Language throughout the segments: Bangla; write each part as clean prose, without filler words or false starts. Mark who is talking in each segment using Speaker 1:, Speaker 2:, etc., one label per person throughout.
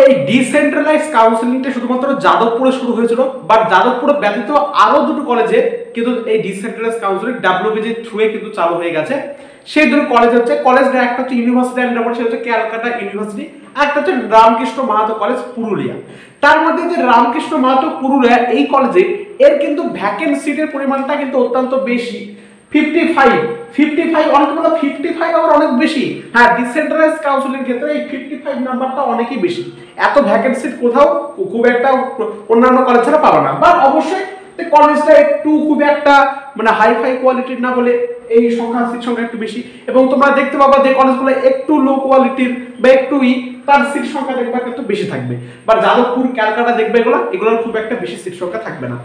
Speaker 1: এই ডিসেন্ট্রালাইজ কাউন্সিলিংটা শুধুমাত্র যাদবপুরে শুরু হয়েছিল, বাট যাদবপুরে ব্যতীত আরো দুটো কলেজে কিন্তু এই ডিসেন্ট্রালাইজ কাউন্সিলিং ডাব্লিউবিজি থ্রুয়ে কিন্তু চালু হয়ে গেছে। সেই দুটো কলেজ হচ্ছে, কলেজটা একটা হচ্ছে ইউনিভার্সিটি অ্যান্ড সেটা হচ্ছে ক্যালকাটা ইউনিভার্সিটি, একটা হচ্ছে রামকৃষ্ণ মাহাতো কলেজ পুরুলিয়া। তার মধ্যে যে রামকৃষ্ণ মাহাতো পুরুলিয়া এই কলেজে এর কিন্তু ভ্যাকেন্ট সিটের পরিমাণটা কিন্তু অত্যন্ত বেশি, 55 অনেক বলো 55 আবার অনেক বেশি। হ্যাঁ, ডিসেন্ট্রালাইজ কাউন্সিলিং ক্ষেত্রে এই 55 নাম্বারটা অনেকই বেশি। এত ভ্যাকেন্ট সিট কোথাও খুব একটা অন্যান্য কলেজ ছাড়া পাবে না, বাট অবশ্যই কলেজটা একটু খুব একটা মানে হাইফাই কোয়ালিটির না বলে এই সিট সংখ্যা একটু বেশি। এবং তোমরা দেখতে পাবা যে কলেজগুলো একটু লো কোয়ালিটির বা একটু তার সিট সংখ্যা দেখবা কিন্তু বেশি থাকবে। বাট যাদবপুর, ক্যালকাটা দেখবে এগুলোর খুব একটা বেশি সিট সংখ্যা থাকবে না।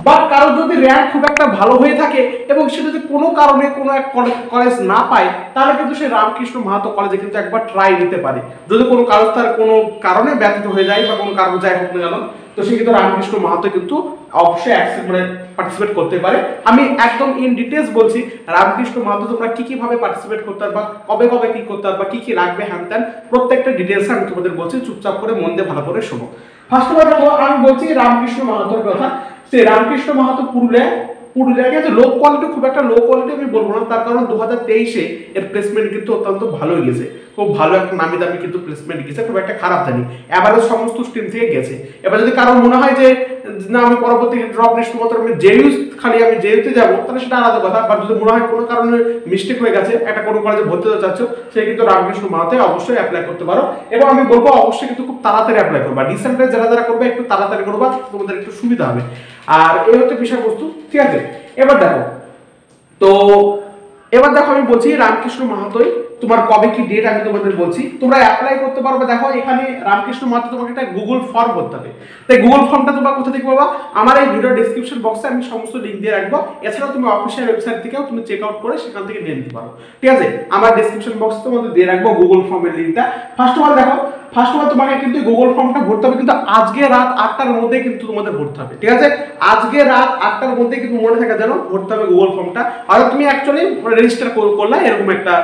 Speaker 1: বাট কারোর যদি র্যাঙ্ক খুব একটা ভালো হয়ে থাকে এবং সে যদি কোনো কারণে কোনো এক কলেজ না পায়, তাহলে কিন্তু সে রামকৃষ্ণ মাহাতো কলেজে কিন্তু একবার ট্রাই নিতে পারে। যদি কোনো কারণ তার কোনো কারণে ব্যতীত হয়ে যায় বা কোনো কারণ যাই হোক না কেন, তো সে কিন্তু রামকৃষ্ণ মাহাতো কিন্তু অবশ্যই পার্টিসিপেট করতে পারে। আমি একদম ইন ডিটেলস বলছি রামকৃষ্ণ মাহাতো তোমরা কি ভাবে পার্টিসিপেট করতে পারবা, কবে কবে কি করতে পারবা, কি লাগবে হ্যান ত্যান প্রত্যেকটা ডিটেলস আমি তোমাদের বলছি, চুপচাপ করে মন দিয়ে ভালো করে শোনো। ফার্স্ট অফ অল আমি বলছি রামকৃষ্ণ মাহাতোর কথা। সে রামকৃষ্ণ মাহাতো পুরুলিয়াকে যে লো কোয়ালিটি, খুব একটা লো কোয়ালিটি আমি বলবো না, তার কারণ 2023-এ এর প্লেসমেন্ট কিন্তু অত্যন্ত ভালো গেছে, খুব ভালো একটা নামি দামি কিন্তু প্লেসমেন্ট গেছে, খুব একটা খারাপ জানি, এভারেজ সমস্ত স্ট্রিম থেকে গেছে। এবার যদি কারো মনে হয় যে না আমি পরবর্তী ড্রপ নিয়ে শুধুমাত্র আমি জেইউতে যাবো, তাহলে সেটা আলাদা কথা। বাট যদি মনে হয় কোনো কারণে মিস্টেক হয়ে গেছে, একটা কোনো কলেজে ভর্তি হতে চাচ্ছ, সে কিন্তু রামকৃষ্ণ মাহাতোয় অবশ্যই অ্যাপ্লাই করতে পারো। এবং আমি বলবো অবশ্যই কিন্তু খুব তাড়াতাড়ি অ্যাপ্লাই করবা, ডিসেম্বরে যারা করবে একটু তাড়াতাড়ি করবা, তোমাদের একটু সুবিধা হবে। আর এই হচ্ছে বিষয়বস্তু, ঠিক আছে। এবার দেখো আমি বলছি রামকৃষ্ণ মাহাতোয় তোমার কবে কি ডেট আমি তোমাদের বলছি, তোমরা অ্যাপ্লাই করতে পারবে। দেখো এখানে রামকৃষ্ণ মাহাতো তোমাকে একটা গুগল ফর্ম করতে হবে। তাই গুগল ফর্মটা তোমরা কোথা থেকে পাবা, আমার এই ভিডিও ডেসক্রিপশন বক্সে আমি সমস্ত লিংক দিয়ে রাখবো। এছাড়াও তুমি অফিসিয়াল ওয়েবসাইট থেকেও তুমি চেক আউট করে সেখান থেকে নিয়ে নিতে পারো, ঠিক আছে। আমার ডেসক্রিপশন বক্সে তোমাদের দিয়ে রাখবো গুগল ফর্মের লিংকটা। ফার্স্ট অফ অল তোমাকে কিন্তু গুগল ফর্মটা ভরতে হবে, কিন্তু আজকে রাত 8টার মধ্যে কিন্তু তোমাদের ভরতে হবে, ঠিক আছে। আজকে রাত 8টার মধ্যে কিন্তু মনে থাকে যেন ভরতে হবে গুগল ফর্মটা। আর তুমি অ্যাকচুয়ালি রেজিস্টার করলে এরকম একটা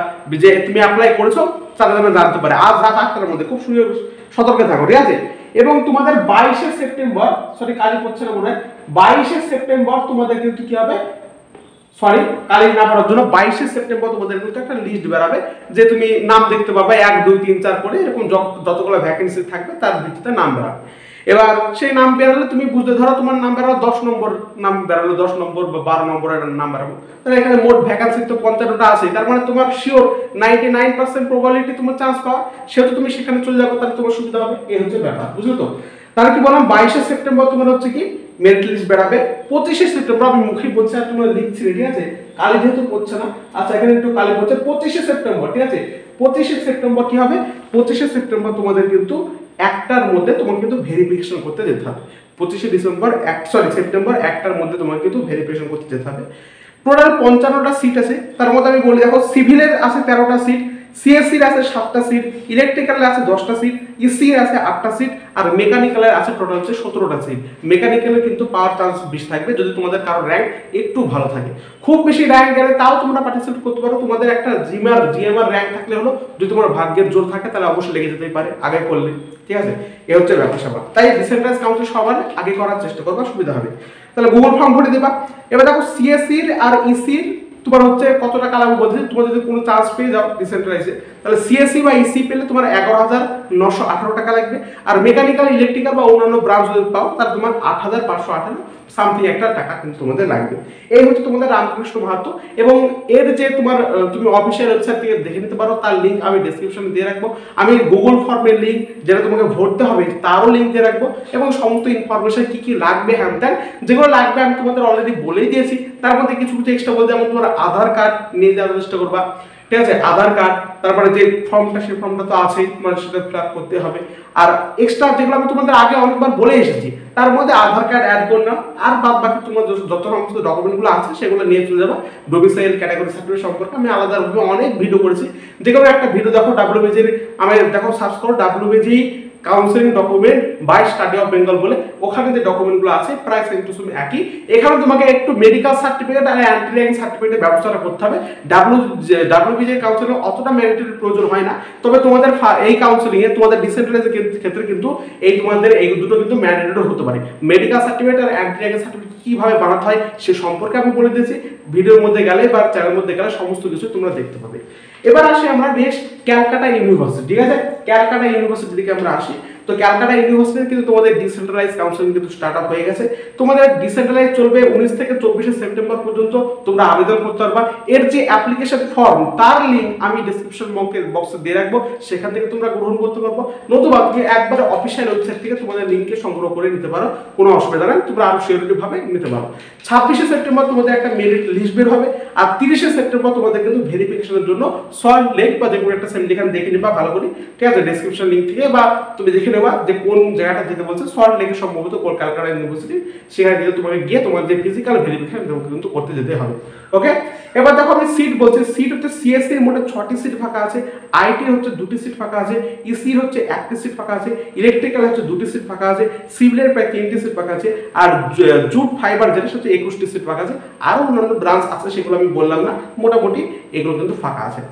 Speaker 1: যে তুমি অ্যাপ্লাই করেছো তারা যেন জানতে পারে। আজ রাত 8টার মধ্যে খুব সতর্কে থাকো, ঠিক আছে। এবং তোমাদের 22শে সেপ্টেম্বর, সরি কালি পড়ছে না মনে হয়, 22শে সেপ্টেম্বর তোমাদের কিন্তু কি হবে, সরি কালি না পড়ার জন্য 22শে সেপ্টেম্বর তোমাদের কিন্তু একটা লিস্ট বেরাবে, যে তুমি নাম দেখতে পাবে 1 2 3 4 করে এরকম যতগুলো ভ্যাকেন্সি থাকবে তার ভিত্তিতে নাম বেরাবে। এবার সেই নাম বেরালে তুমি বুঝতে, ধরো তোমার নাম বেরালো 10 নম্বর, নাম বেরালো 10 নম্বর বা 12 নম্বরের নাম বেরাবো, তাহলে এখানে মোট ভ্যাকেন্সি তো 55টা আছে, তার মানে তোমার শিওর 99% প্রবাবিলিটি তোমার চান্স পাওয়া, সেহেতু তুমি সেখানে চলে যাবে, তাহলে তোমার সুবিধা হবে। এই হচ্ছে ব্যাপার, বুঝলো তো। তাহলে কি বললাম 22শে সেপ্টেম্বর তোমার হচ্ছে কি মেরিট লিস্ট বেরাবে। 25শে সেপ্টেম্বর আমি মুখে বলছি আর তোমরা লিখছি, ঠিক আছে, কালি যেহেতু পড়ছে না, আচ্ছা এখানে একটু কালি পড়ছে। 25শে সেপ্টেম্বর, ঠিক আছে, 25শে সেপ্টেম্বর কি হবে, 25শে সেপ্টেম্বর তোমাদের কিন্তু 1টার মধ্যে তোমাকে কিন্তু ভেরিফিকেশন করতে যেতে হবে। 25শে সেপ্টেম্বর 1টার মধ্যে তোমাকে কিন্তু ভেরিফিকেশন করতে যেতে হবে। টোটাল 55টা সিট আছে, তার মধ্যে আমি বলি দেখো সিভিলের আছে 13টা সিট, সিএসসির আছে 7টা সিট, ইলেকট্রিক্যালের আছে 10টা সিট, ইসির আছে 8টা সিট, আর মেকানিক্যালের আছে টোটাল হচ্ছে 17টা সিট। মেকানিক্যালের কিন্তু পাওয়ার চান্স বেশি থাকবে যদি তোমাদের কারো র্যাঙ্ক একটু ভালো থাকে। খুব বেশি র্যাঙ্ক গেলে তাও তোমরা পার্টিসিপেট করতে পারো, তোমাদের একটা জিএমআর র্যাঙ্ক থাকলে হলো, যদি তোমার ভাগ্যের জোর থাকে তাহলে অবশ্যই লেগে যেতেই পারে আগে করলে, ঠিক আছে। এ হচ্ছে ব্যাপার স্যাপার। তাই ডিসেন্ট্রালাইজ কাউন্সিল সবার আগে করার চেষ্টা করবা, সুবিধা হবে। তাহলে গুগল ফর্ম ভরে দেবা। এবার দেখো সিএসসির আর ইসির তোমার হচ্ছে কত টাকা লাগবে বলছি, তোমার যদি কোনো চান্স পেয়ে যাও ডিসেন্ট্রালাইজে, তাহলে সিএসসি বা ইসি পেলে তোমার 11,918 টাকা লাগবে। আর মেকানিক্যাল, ইলেকট্রিক্যাল বা অন্যান্য ব্রাঞ্চ যদি পাও তাহলে তোমার 8,558 সামথিং একটা টাকা কিন্তু তোমাদের লাগবে। এই হচ্ছে তোমাদের রামকৃষ্ণ মাহাতো। এবং এর যে তুমি অফিসিয়াল ওয়েবসাইট থেকে দেখে নিতে পারো, তার লিঙ্ক আমি ডেসক্রিপশনে দিয়ে রাখবো। আমি গুগল ফর্মের লিঙ্ক যেটা তোমাকে ভরতে হবে তারও লিঙ্ক দিয়ে রাখবো, এবং সমস্ত ইনফরমেশন কি কি লাগবে হ্যান ত্যান যেগুলো লাগবে আমি তোমাদের অলরেডি বলেই দিয়েছি। তার মধ্যে কিছু এক্সট্রা বলতে, যেমন তোমার আধার কার্ড নিয়ে যাওয়ার চেষ্টা করবা, ঠিক আছে, আধার কার্ড, তারপরে যে ফর্মটা সেই ফর্মটা তো আছেই, তোমার সেটা ফিল আপ করতে হবে। আর এক্সট্রা যেগুলো আমি তোমাদের আগে অনেকবার বলে এসেছি তার মধ্যে আধার কার্ড অ্যাড করে নাও, আর বাদ বাকি তোমার যত সমস্ত ডকুমেন্টগুলো আছে সেগুলো নিয়ে চলে যাবা। ডোমিসাইল ক্যাটাগরি সার্টিফিকেট সম্পর্কে আমি আলাদাভাবে অনেক ভিডিও করেছি, যেগুলো একটা ভিডিও দেখো ডাব্লিউবিজির, আমি দেখো সার্চ করো WBG counselling document by study of Bengal বলে, ওখানে যে ডকুমেন্টগুলো আছে প্রায় সেম টু সেম একই। এখানে তোমাকে একটু মেডিকেল সার্টিফিকেট আর অ্যান্টি র্যাগিং সার্টিফিকেটের ব্যবস্থাটা করতে হবে। ডাব্লিউবিজে কাউন্সিলিং অতটা ম্যান্ডেটরি প্রয়োজন হয় না, তবে তোমাদের এই কাউন্সিলিং এ তোমাদের ডিসেন্ট্রালাইজের ক্ষেত্রে কিন্তু এই তোমাদের এই দুটো কিন্তু ম্যান্ডেটরি হতে পারে। মেডিকেল সার্টিফিকেট আর অ্যান্টি র্যাগিং সার্টিফিকেট কিভাবে বানাতে হয় সে সম্পর্কে আমি বলে দিয়েছি, ভিডিওর মধ্যে গেলে বা চ্যানেলের মধ্যে গেলে সমস্ত কিছু তোমরা দেখতে পাবে। এবার আসি আমরা নেক্সট ক্যালকাটা ইউনিভার্সিটি, ঠিক আছে? ক্যালকাটা ইউনিভার্সিটি দিকে আমরা আসি। তো ক্যালকাটা ইউনিভার্সিটিতে কিন্তু তোমাদের ডিসেন্ট্রালাইজ কাউন্সিলিং কিন্তু স্টার্ট আপ হয়ে গেছে। তোমাদের ডিসেন্ট্রালাইজ চলবে 19 থেকে 24 সেপ্টেম্বর পর্যন্ত, তোমরা আবেদন করতে পারবা। এর যে অ্যাপ্লিকেশন ফর্ম তার লিংক আমি ডেসক্রিপশন বক্সে দিয়ে রাখবো, সেখান থেকে তোমরা গ্রহণ করতে পারবো, নতুবা তুমি একবারে অফিসিয়াল ওয়েবসাইট থেকে তোমাদের লিংকে সংগ্রহ করে নিতে পারো, কোনো অসুবিধা নেই, তোমরা আরো সিকিউরিটি ভাবে নিতে পারো। 26 সেপ্টেম্বর তোমাদের একটা মেরিট লিস্ট বের হবে, আর 30 সেপ্টেম্বর তোমাদের কিন্তু ভেরিফিকেশনের জন্য সল্ট লেক বা যে কোনো একটা সেন্টার এখানে দেখে নিবা ভালো করে, ঠিক আছে? ডেসক্রিপশন লিংক থেকে বা তুমি দেখে নেবা যে কোন জায়গাটা যেতে বলছে, সল্ট লেকে সম্ভবত ক্যালকাটা ইউনিভার্সিটি, সেখানে কিন্তু তোমাকে গিয়ে তোমার যে ফিজিক্যাল ভেরিফিকেশন কিন্তু করতে যেতে হবে। ওকে, এবার দেখো আমি সিট বলছি। সিট হচ্ছে সিএসসি এর মোটে 6টি সিট ফাঁকা আছে, আইটি হচ্ছে 2টি সিট ফাঁকা আছে, ইসি হচ্ছে 1টি সিট ফাঁকা আছে, ইলেকট্রিক্যাল হচ্ছে 2টি সিট ফাঁকা আছে, সিভিলের প্রায় 3টি সিট ফাঁকা আছে, আর জুট ফাইবার যেটা হচ্ছে 21টি সিট ফাঁকা আছে। আরো অন্যান্য ব্রাঞ্চ আছে সেগুলো আমি বললাম না, মোটামুটি এগুলো কিন্তু ফাঁকা আছে।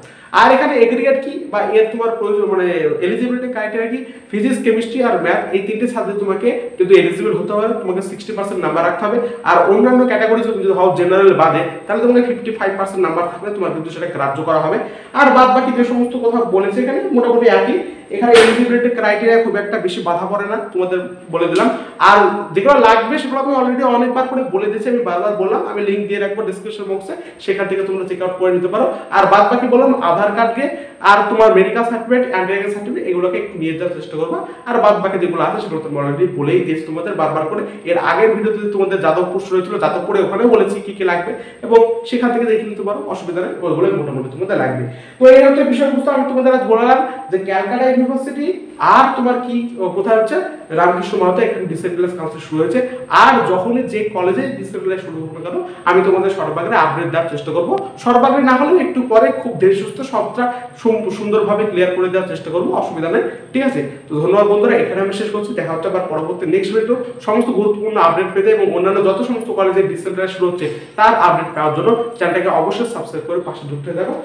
Speaker 1: আর এখানে এগ্রিগেট কি বা এর তোমার প্রয়োজন মানে এলিজিবিলিটি ক্রাইটেরিয়া কি, ফিজিক্স কেমিস্ট্রি আর ম্যাথ এই তিনটে সাবজেক্ট তোমাকে কিন্তু এলিজিবল হতে হবে, তোমাকে 60% নাম্বার রাখতে হবে। আর অন্যান্য ক্যাটাগরি যদি হও জেনারেল বাদে, তাহলে তোমাকে 55% নাম্বার থাকলে তোমার কিন্তু সেটা গ্রাহ্য করা হবে। আর বাদ বাকি যে সমস্ত কথা বলেছে এখানে মোটামুটি একই। এখানে এলিজিবিলিটি ক্রাইটেরিয়া খুব একটা বেশি বাধা পড়ে না, তোমাদের বলে দিলাম। আর যেগুলো লাগবে সেগুলো আমি অলরেডি অনেকবার করে বলে দিয়েছি, আমি বারবার বললাম, আমি লিংক দিয়ে রাখবো ডেসক্রিপশন বক্সে, সেখান থেকে তোমরা চেক আউট করে নিতে পারো। আর বাদ বাকি বললাম আধার কার্ডকে আর তোমার medical certificate anti ragging certificate এগুলোকে একটু নিয়ে যাওয়ার চেষ্টা করবা। আর বাদ বাকি যেগুলো আছে সেগুলো তোমরা অলরেডি বলেই দিয়েছি তোমাদের বারবার করে। এর আগের ভিডিওতে তোমাদের যাদবপুর রয়েছিল, যাদবপুরে ওখানেও বলেছি কি কি লাগবে, এবং সেখান থেকে দেখে নিতে পারো, অসুবিধা নেই, ওইগুলো মোটামুটি তোমাদের লাগবে। তো এই হচ্ছে বিষয়বস্তু আমি তোমাদের আজ বললাম যে ক্যালকাটা ইউনিভার্সিটি আর তোমার কি কোথায় হচ্ছে রামকৃষ্ণ মাহাতো এখানে ডিসেন্ট্রালাইজ কাউন্সিল শুরু হয়েছে। আর যখনই যে কলেজে ডিসেন্ট্রালাইজ শুরু হোক না কেন, আমি তোমাদের সর্বাগ্রে আপডেট দেওয়ার চেষ্টা করবো। সর্বাগ্রে না হলেও একটু পরে খুব ধীরে সুস্থ সবটা সুন্দরভাবে ক্লিয়ার করে দেওয়ার চেষ্টা করবো, অসুবিধা নেই, ঠিক আছে? তো ধন্যবাদ বন্ধুরা, এখানে আমি শেষ করছি। দেখা হচ্ছে আবার পরবর্তী নেক্সট ভিডিও সমস্ত গুরুত্বপূর্ণ আপডেট পেতে এবং অন্যান্য যত সমস্ত কলেজে ডিসেন্ট্রালাইজ শুরু হচ্ছে তার আপডেট পাওয়ার জন্য চ্যানেলটাকে অবশ্যই সাবস্ক্রাইব করে পাশে ঢুকতে যাবো।